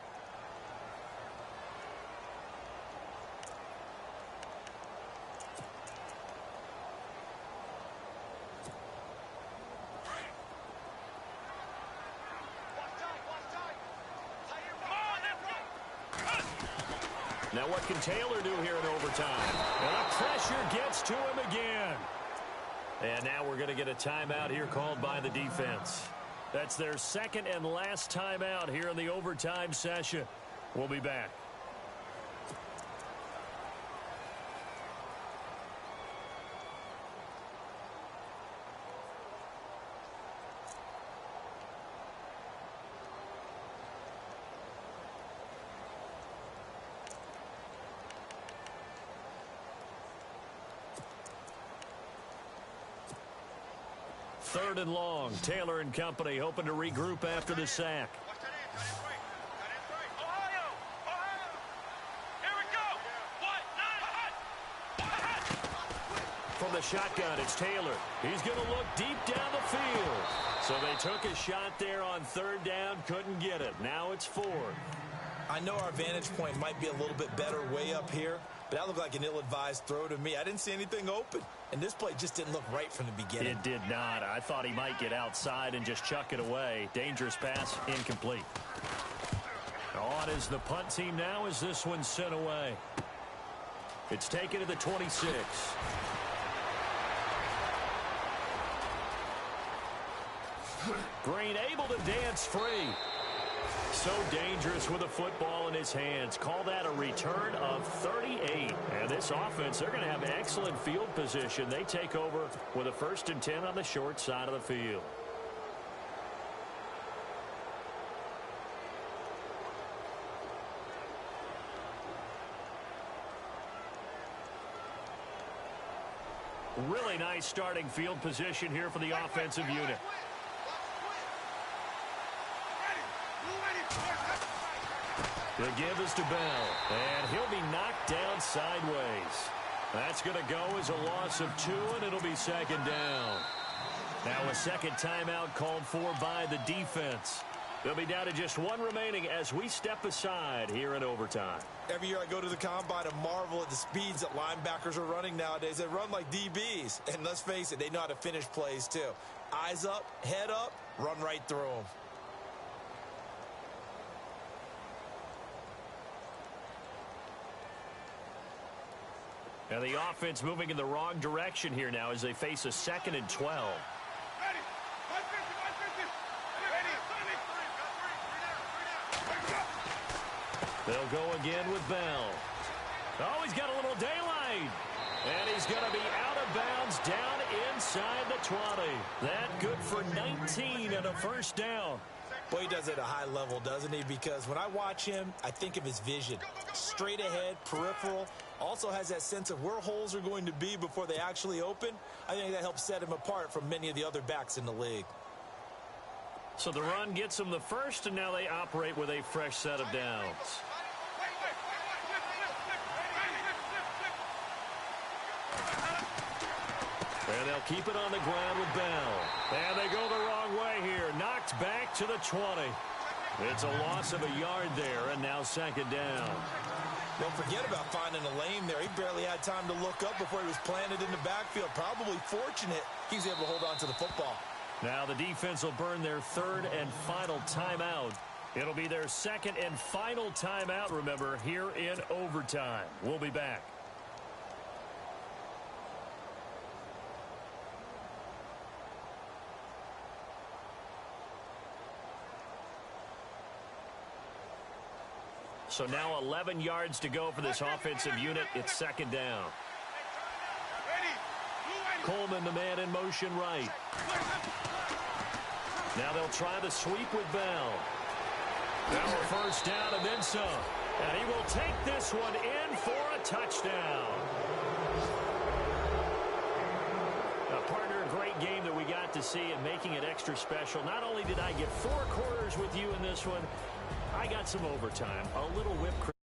Now what can Taylor do here in overtime? And the pressure gets to him again. And now we're going to get a timeout here called by the defense. That's their second and last timeout here in the overtime session. We'll be back. Third and long. Taylor and company hoping to regroup after the sack. Ohio! Here we go! From the shotgun, it's Taylor. He's going to look deep down the field. So they took a shot there on third down, couldn't get it. Now it's fourth. I know our vantage point might be a little bit better way up here, but that looked like an ill-advised throw to me. I didn't see anything open, and this play just didn't look right from the beginning. It did not. I thought he might get outside and just chuck it away. Dangerous pass, incomplete. On is the punt team now as this one's sent away. It's taken to the 26. Green able to dance free. So dangerous with a football in his hands. Call that a return of 38. And this offense, they're going to have excellent field position. They take over with a 1st and 10 on the short side of the field. Really nice starting field position here for the offensive unit. The give is to Bell, and he'll be knocked down sideways. That's going to go as a loss of 2, and it'll be second down. Now a second timeout called for by the defense. They'll be down to just one remaining as we step aside here in overtime. Every year I go to the combine and marvel at the speeds that linebackers are running nowadays. They run like DBs, and let's face it, they know how to finish plays too. Eyes up, head up, run right through them. And the offense moving in the wrong direction here now as they face a 2nd and 12. Ready? They'll go again with Bell. Oh, he's got a little daylight. And he's going to be out of bounds down inside the 20. That good for 19 and a first down. Well, he does it at a high level, doesn't he? Because when I watch him, I think of his vision. Straight ahead, peripheral. Also has that sense of where holes are going to be before they actually open. I think that helps set him apart from many of the other backs in the league. So the run gets them the first, and now they operate with a fresh set of downs. And they'll keep it on the ground with Bell. And they go the wrong way here. Knocked back to the 20. It's a loss of a yard there, and now second down. Don't forget about finding a lane there. He barely had time to look up before he was planted in the backfield. Probably fortunate he was able to hold on to the football. Now the defense will burn their third and final timeout. It'll be their second and final timeout, remember, here in overtime. We'll be back. So now 11 yards to go for this offensive unit. It's second down. Coleman, the man in motion right. Now they'll try the sweep with Bell. Now a first down and then some. And he will take this one in for a touchdown. Now, partner, a great game that we got to see and making it extra special. Not only did I get 4 quarters with you in this one, I got some overtime, a little whipped cream.